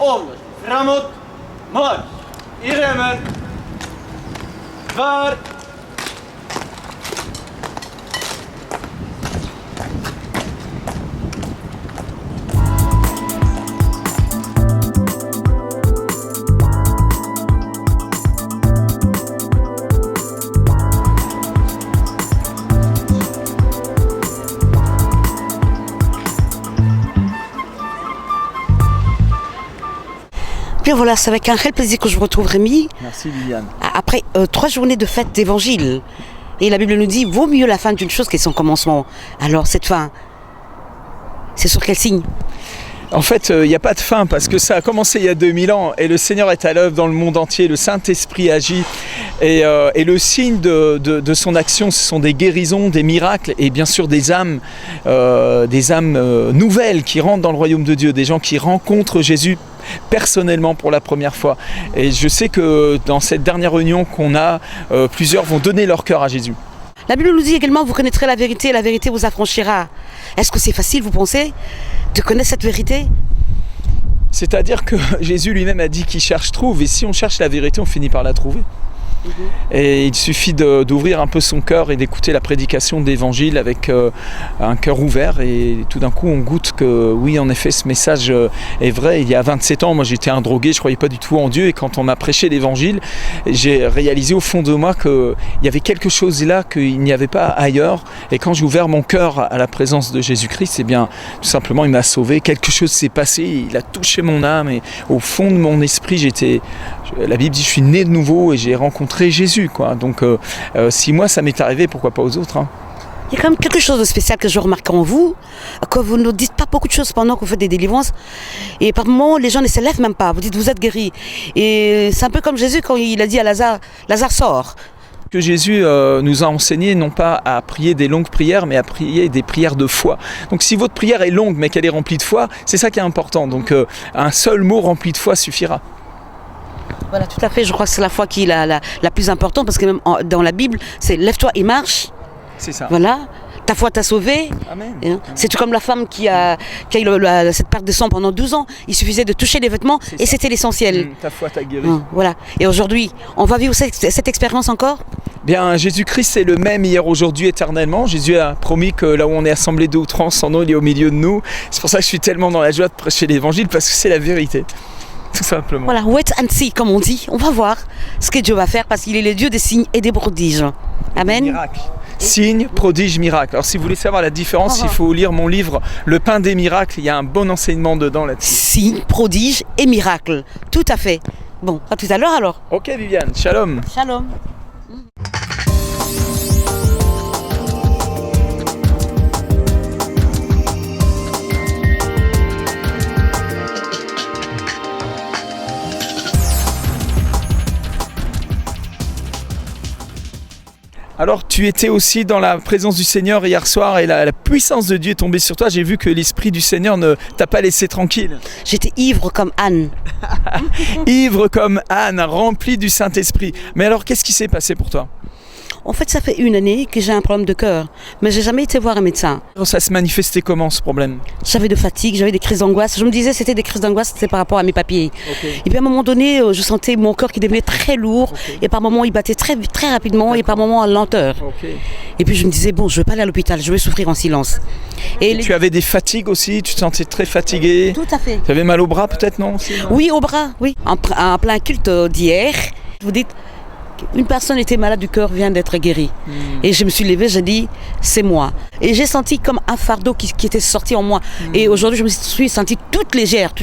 onder, framåt, marsch, i remmen, var. Bien voilà, c'est avec un réel plaisir que je vous retrouve Rémi. Merci Liliane. Après 3 journées de fête d'évangile. Et la Bible nous dit, vaut mieux la fin d'une chose que son commencement. Alors cette fin, c'est sur quel signe ? En fait, il n'y a pas de fin parce que ça a commencé il y a 2000 ans et le Seigneur est à l'œuvre dans le monde entier, le Saint-Esprit agit et le signe de son action, ce sont des guérisons, des miracles et bien sûr des âmes nouvelles qui rentrent dans le royaume de Dieu, des gens qui rencontrent Jésus personnellement pour la première fois. Et je sais que dans cette dernière réunion qu'on a, plusieurs vont donner leur cœur à Jésus. La Bible nous dit également, vous connaîtrez la vérité et la vérité vous affranchira. Est-ce que c'est facile, vous pensez, de connaître cette vérité ? C'est-à-dire que Jésus lui-même a dit qu'il cherche trouve, et si on cherche la vérité, on finit par la trouver. Et il suffit d'ouvrir un peu son cœur et d'écouter la prédication d'évangile avec un cœur ouvert et tout d'un coup on goûte que oui en effet ce message est vrai. Il y a 27 ans moi j'étais un drogué, je ne croyais pas du tout en Dieu et quand on m'a prêché l'évangile j'ai réalisé au fond de moi qu'il y avait quelque chose là qu'il n'y avait pas ailleurs et quand j'ai ouvert mon cœur à la présence de Jésus-Christ, eh bien tout simplement il m'a sauvé, quelque chose s'est passé, il a touché mon âme et au fond de mon esprit la Bible dit je suis né de nouveau et j'ai rencontré Jésus, quoi. Donc si moi ça m'est arrivé, pourquoi pas aux autres, hein. Il y a quand même quelque chose de spécial que je remarque en vous, que vous ne dites pas beaucoup de choses pendant que vous faites des délivrances. Et par moments, les gens ne se lèvent même pas. Vous dites, vous êtes guéri. Et c'est un peu comme Jésus quand il a dit à Lazare, Lazare sort. Que Jésus nous a enseigné non pas à prier des longues prières, mais à prier des prières de foi. Donc si votre prière est longue, mais qu'elle est remplie de foi, c'est ça qui est important. Donc un seul mot rempli de foi suffira. Voilà, tout à fait. Je crois que c'est la foi qui est la plus importante parce que même dans la Bible, c'est lève-toi et marche. C'est ça. Voilà. Ta foi t'a sauvé. Amen. C'est tout comme la femme qui a eu cette perte de sang pendant 12 ans. Il suffisait de toucher les vêtements et c'était l'essentiel. Ta foi t'a guéri. Voilà. Et aujourd'hui, on va vivre cette expérience encore ? Bien, Jésus-Christ est le même hier, aujourd'hui, éternellement. Jésus a promis que là où on est assemblés 2 ou 3 en son nom, il est au milieu de nous. C'est pour ça que je suis tellement dans la joie de prêcher l'évangile parce que c'est la vérité. Tout simplement. Voilà, wait and see, comme on dit. On va voir ce que Dieu va faire parce qu'il est le Dieu des signes et des prodiges. Amen. Miracles. Signes, prodiges, miracles. Alors si vous voulez savoir la différence, il faut lire mon livre Le pain des miracles. Il y a un bon enseignement dedans là-dessus. Signes, prodiges et miracles. Tout à fait. Bon, à tout à l'heure alors. Ok Viviane, shalom. Shalom. Alors tu étais aussi dans la présence du Seigneur hier soir et la puissance de Dieu est tombée sur toi. J'ai vu que l'Esprit du Seigneur ne t'a pas laissé tranquille. J'étais ivre comme Anne. Ivre comme Anne, remplie du Saint-Esprit. Mais alors qu'est-ce qui s'est passé pour toi ? En fait, ça fait 1 année que j'ai un problème de cœur, mais j'ai jamais été voir un médecin. Ça se manifestait comment ce problème ? J'avais de fatigue, j'avais des crises d'angoisse. Je me disais c'était des crises d'angoisse, c'était par rapport à mes papiers. Okay. Et puis à un moment donné, je sentais mon cœur qui devenait très lourd, et par moments il battait très rapidement, et par moments en lenteur. Okay. Et puis je me disais bon, je vais pas aller à l'hôpital, je vais souffrir en silence. Et tu avais des fatigues aussi, tu te sentais très fatiguée. Tout à fait. Tu avais mal au bras peut-être, non, aussi, non ? Oui, au bras, oui. En plein culte d'hier, vous dites. Une personne était malade du cœur, vient d'être guérie. Et je me suis levée, j'ai dit, c'est moi. Et j'ai senti comme un fardeau qui était sorti en moi. Et aujourd'hui, je me suis sentie toute légère.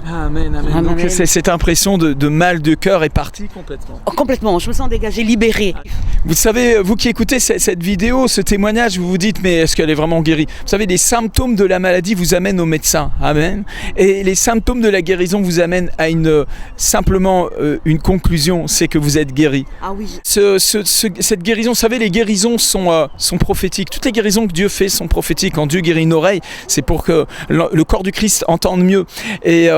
Amen, amen. Donc amen. cette impression de mal de cœur est partie complètement. Oh, complètement, je me sens dégagée, libérée. Vous savez, vous qui écoutez cette vidéo, ce témoignage, vous vous dites, mais est-ce qu'elle est vraiment guérie ? Vous savez, les symptômes de la maladie vous amènent au médecin. Amen. Et les symptômes de la guérison vous amènent à simplement une conclusion, c'est que vous êtes guéri. Ah oui. Cette guérison, vous savez, les guérisons sont prophétiques. Toutes les guérisons que Dieu fait sont prophétiques. Quand Dieu guérit une oreille, c'est pour que le corps du Christ entende mieux. Et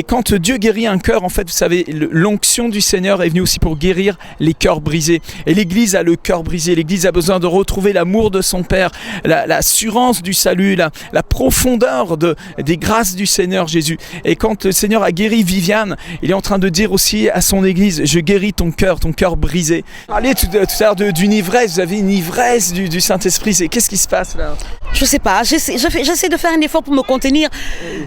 quand Dieu guérit un cœur, en fait, vous savez, l'onction du Seigneur est venue aussi pour guérir les cœurs brisés. Et l'Église a le cœur brisé. L'Église a besoin de retrouver l'amour de son Père, l'assurance du salut, la profondeur des grâces du Seigneur Jésus. Et quand le Seigneur a guéri Viviane, il est en train de dire aussi à son Église, je guéris ton cœur brisé. Parlez tout à l'heure d'une ivresse, vous avez une ivresse du Saint-Esprit. Qu'est-ce qui se passe là? Je sais pas, j'essaie de faire un effort pour me contenir,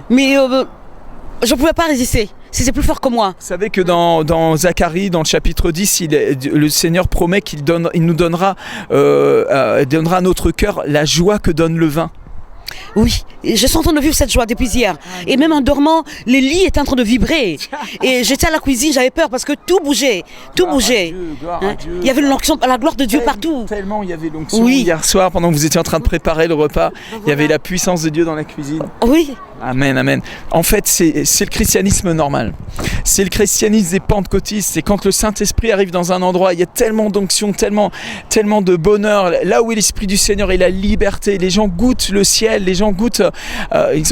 mais je ne pouvais pas résister. C'est plus fort que moi. Vous savez que dans Zacharie, dans le chapitre 10, le Seigneur promet qu'il nous donnera à notre cœur la joie que donne le vin. Oui, je suis en train de vivre cette joie depuis hier. Et même en dormant, le lit était en train de vibrer. Et j'étais à la cuisine, j'avais peur parce que tout bougeait. Tout bougeait. Il y avait l'onction, la gloire de Dieu partout. Tellement il y avait l'onction. Hier soir, pendant que vous étiez en train de préparer le repas, il y avait la puissance de Dieu dans la cuisine. Oui. Amen, amen. En fait, c'est le christianisme normal. C'est le christianisme des pentecôtistes. C'est quand le Saint-Esprit arrive dans un endroit, il y a tellement d'onction, tellement de bonheur. Là où est l'Esprit du Seigneur et la liberté, les gens goûtent le ciel, les gens goûtent...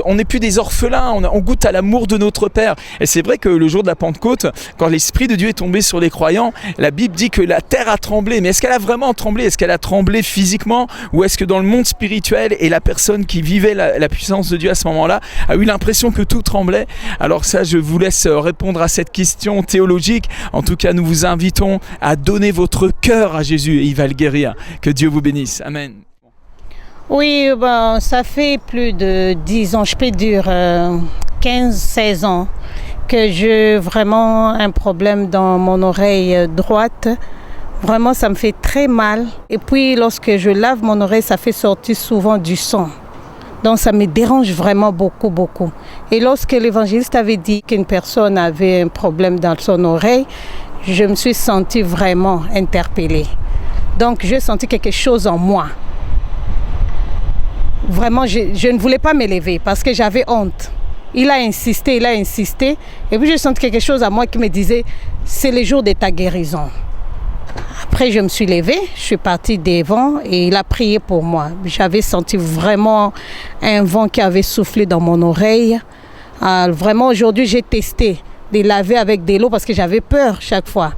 on n'est plus des orphelins, on goûte à l'amour de notre Père. Et c'est vrai que le jour de la Pentecôte, quand l'Esprit de Dieu est tombé sur les croyants, la Bible dit que la terre a tremblé. Mais est-ce qu'elle a vraiment tremblé? Est-ce qu'elle a tremblé physiquement? Ou est-ce que dans le monde spirituel, et la personne qui vivait la puissance de Dieu à ce moment-là a eu l'impression que tout tremblait? Alors ça, je vous laisse répondre à cette question théologique. En tout cas, nous vous invitons à donner votre cœur à Jésus et il va le guérir. Que Dieu vous bénisse. Amen. Oui, ça fait plus de 10 ans, je peux dire 15-16 ans que j'ai vraiment un problème dans mon oreille droite. Vraiment, ça me fait très mal. Et puis, lorsque je lave mon oreille, ça fait sortir souvent du sang. Donc, ça me dérange vraiment beaucoup. Et lorsque l'évangéliste avait dit qu'une personne avait un problème dans son oreille, je me suis sentie vraiment interpellée. Donc, j'ai senti quelque chose en moi. Vraiment, je ne voulais pas me lever parce que j'avais honte. Il a insisté. Et puis, j'ai senti quelque chose à moi qui me disait, c'est le jour de ta guérison. Après, je me suis levée, je suis partie devant et il a prié pour moi. J'avais senti vraiment un vent qui avait soufflé dans mon oreille. Vraiment, aujourd'hui, j'ai testé de laver avec de l'eau parce que j'avais peur chaque fois.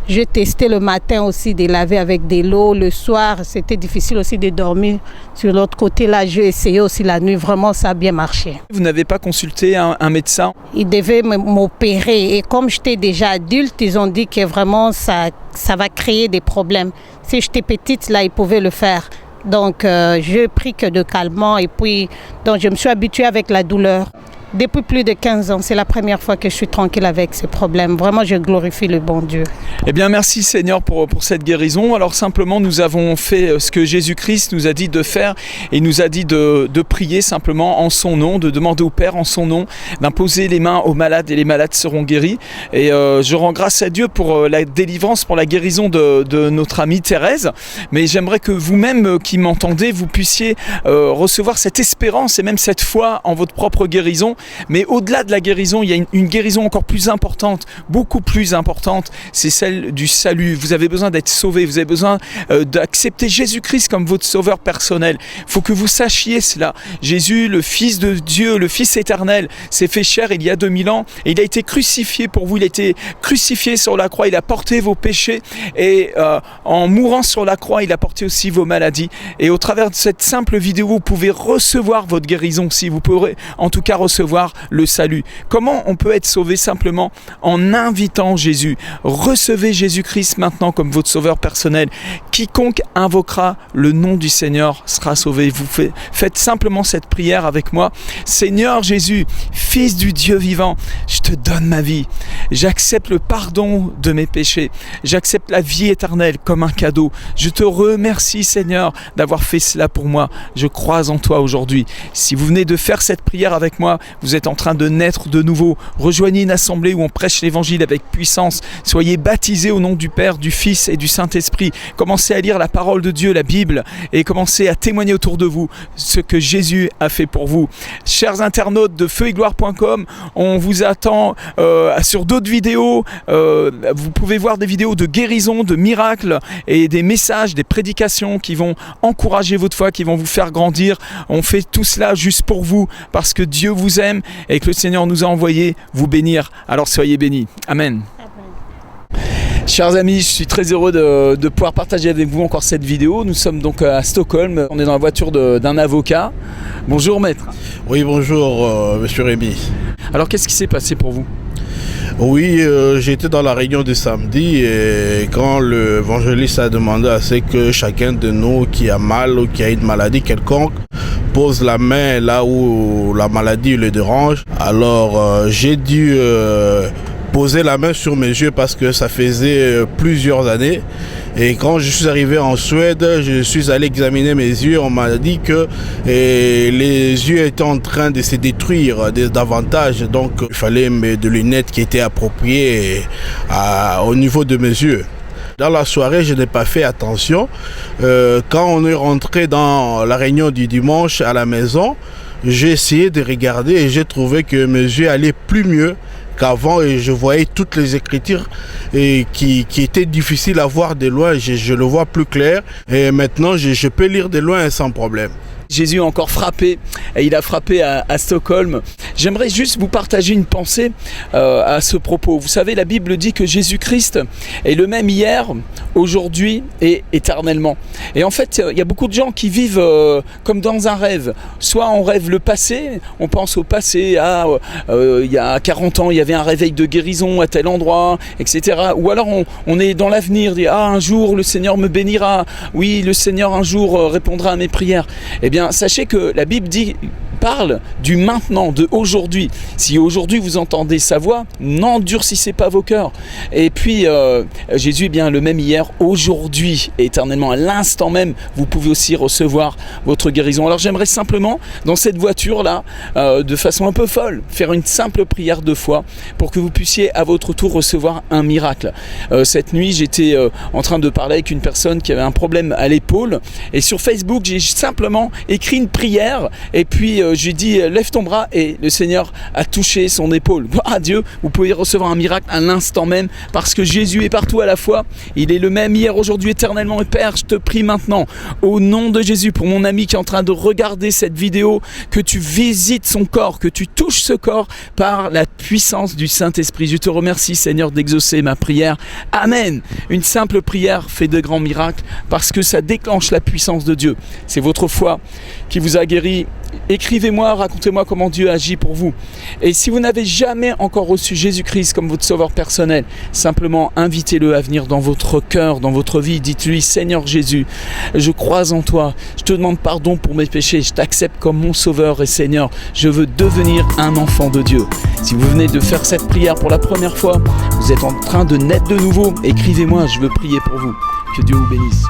J'ai testé le matin aussi de laver avec de l'eau. Le soir, c'était difficile aussi de dormir. Sur l'autre côté, là, j'ai essayé aussi la nuit. Vraiment, ça a bien marché. Vous n'avez pas consulté un médecin? Ils devaient m'opérer. Et comme j'étais déjà adulte, ils ont dit que vraiment, ça va créer des problèmes. Si j'étais petite, là, ils pouvaient le faire. Donc, j'ai pris que de calmants. Et puis, donc, je me suis habituée avec la douleur. Depuis plus de 15 ans, c'est la première fois que je suis tranquille avec ces problèmes. Vraiment, je glorifie le bon Dieu. Eh bien, merci Seigneur pour cette guérison. Alors simplement, nous avons fait ce que Jésus-Christ nous a dit de faire et nous a dit de prier simplement en son nom, de demander au Père en son nom, d'imposer les mains aux malades et les malades seront guéris. Et je rends grâce à Dieu pour la délivrance, pour la guérison de notre amie Thérèse. Mais j'aimerais que vous-même qui m'entendez, vous puissiez recevoir cette espérance et même cette foi en votre propre guérison. Mais au-delà de la guérison, il y a une guérison encore plus importante, beaucoup plus importante, c'est celle du salut. Vous avez besoin d'être sauvé, vous avez besoin d'accepter Jésus-Christ comme votre sauveur personnel. Il faut que vous sachiez cela. Jésus, le Fils de Dieu, le Fils éternel, s'est fait chair il y a 2000 ans et il a été crucifié pour vous. Il a été crucifié sur la croix, il a porté vos péchés et en mourant sur la croix, il a porté aussi vos maladies. Et au travers de cette simple vidéo, vous pouvez recevoir votre guérison, si vous pourrez en tout cas recevoir le salut. Comment on peut être sauvé? Simplement en invitant Jésus. Recevez Jésus-Christ maintenant comme votre sauveur personnel. Quiconque invoquera le nom du Seigneur sera sauvé. Vous faites simplement cette prière avec moi. Seigneur Jésus, Fils du Dieu vivant, je te donne ma vie. J'accepte le pardon de mes péchés. J'accepte la vie éternelle comme un cadeau. Je te remercie Seigneur d'avoir fait cela pour moi. Je crois en toi aujourd'hui. Si vous venez de faire cette prière avec moi, vous êtes en train de naître de nouveau. Rejoignez une assemblée où on prêche l'évangile avec puissance. Soyez baptisés au nom du Père, du Fils et du Saint-Esprit. Commencez à lire la parole de Dieu, la Bible, et commencez à témoigner autour de vous ce que Jésus a fait pour vous. Chers internautes de feuetgloire.com, on vous attend sur d'autres vidéos. Vous pouvez voir des vidéos de guérison, de miracles et des messages, des prédications qui vont encourager votre foi, qui vont vous faire grandir. On fait tout cela juste pour vous, parce que Dieu vous aime et que le Seigneur nous a envoyé vous bénir. Alors soyez bénis. Amen. Chers amis, je suis très heureux de pouvoir partager avec vous encore cette vidéo. Nous sommes donc à Stockholm, on est dans la voiture d'un avocat. Bonjour maître. Oui, bonjour monsieur Rémi. Alors qu'est-ce qui s'est passé pour vous ? Oui, j'étais dans la réunion de samedi et quand l'évangéliste a demandé à ce que chacun de nous qui a mal ou qui a une maladie quelconque pose la main là où la maladie le dérange, alors j'ai dû poser la main sur mes yeux parce que ça faisait plusieurs années. Et quand je suis arrivé en Suède, je suis allé examiner mes yeux. On m'a dit que les yeux étaient en train de se détruire davantage. Donc il fallait des lunettes qui étaient appropriées au niveau de mes yeux. Dans la soirée, je n'ai pas fait attention. Quand on est rentré dans la réunion du dimanche à la maison, j'ai essayé de regarder et j'ai trouvé que mes yeux allaient plus mieux qu'avant et je voyais toutes les écritures qui étaient difficiles à voir de loin. Je le vois plus clair et maintenant je peux lire de loin sans problème. Jésus a encore frappé, et il a frappé à Stockholm. J'aimerais juste vous partager une pensée à ce propos. Vous savez, la Bible dit que Jésus-Christ est le même hier, aujourd'hui et éternellement. Et en fait, il y a beaucoup de gens qui vivent comme dans un rêve. Soit on rêve le passé, on pense au passé, il y a 40 ans, il y avait un réveil de guérison à tel endroit, etc. Ou alors on est dans l'avenir, dit un jour le Seigneur me bénira, oui, le Seigneur un jour répondra à mes prières. Eh bien, sachez que la Bible parle du maintenant, de aujourd'hui. Si aujourd'hui vous entendez sa voix, n'endurcissez pas vos cœurs. Et puis Jésus est bien le même hier, aujourd'hui et éternellement. À l'instant même, vous pouvez aussi recevoir votre guérison. Alors j'aimerais simplement, dans cette voiture-là, de façon un peu folle, faire une simple prière de foi pour que vous puissiez à votre tour recevoir un miracle. Cette nuit, j'étais en train de parler avec une personne qui avait un problème à l'épaule et sur Facebook, j'ai simplement écrit une prière et puis je lui ai dit lève ton bras et le Seigneur a touché son épaule. Gloire à Dieu, vous pouvez recevoir un miracle à l'instant même parce que Jésus est partout à la fois. Il est le même hier, aujourd'hui, éternellement. Et Père, je te prie maintenant au nom de Jésus pour mon ami qui est en train de regarder cette vidéo, que tu visites son corps, que tu touches ce corps par la puissance du Saint-Esprit. Je te remercie Seigneur d'exaucer ma prière. Amen. Une simple prière fait de grands miracles parce que ça déclenche la puissance de Dieu. C'est votre foi qui vous a guéri. Écrivez-moi, racontez-moi comment Dieu agit pour vous. Et si vous n'avez jamais encore reçu Jésus-Christ comme votre sauveur personnel, simplement invitez-le à venir dans votre cœur, dans votre vie. Dites-lui, Seigneur Jésus, je crois en toi, je te demande pardon pour mes péchés, je t'accepte comme mon sauveur et Seigneur, je veux devenir un enfant de Dieu. Si vous venez de faire cette prière pour la première fois, vous êtes en train de naître de nouveau, écrivez-moi, je veux prier pour vous. Que Dieu vous bénisse.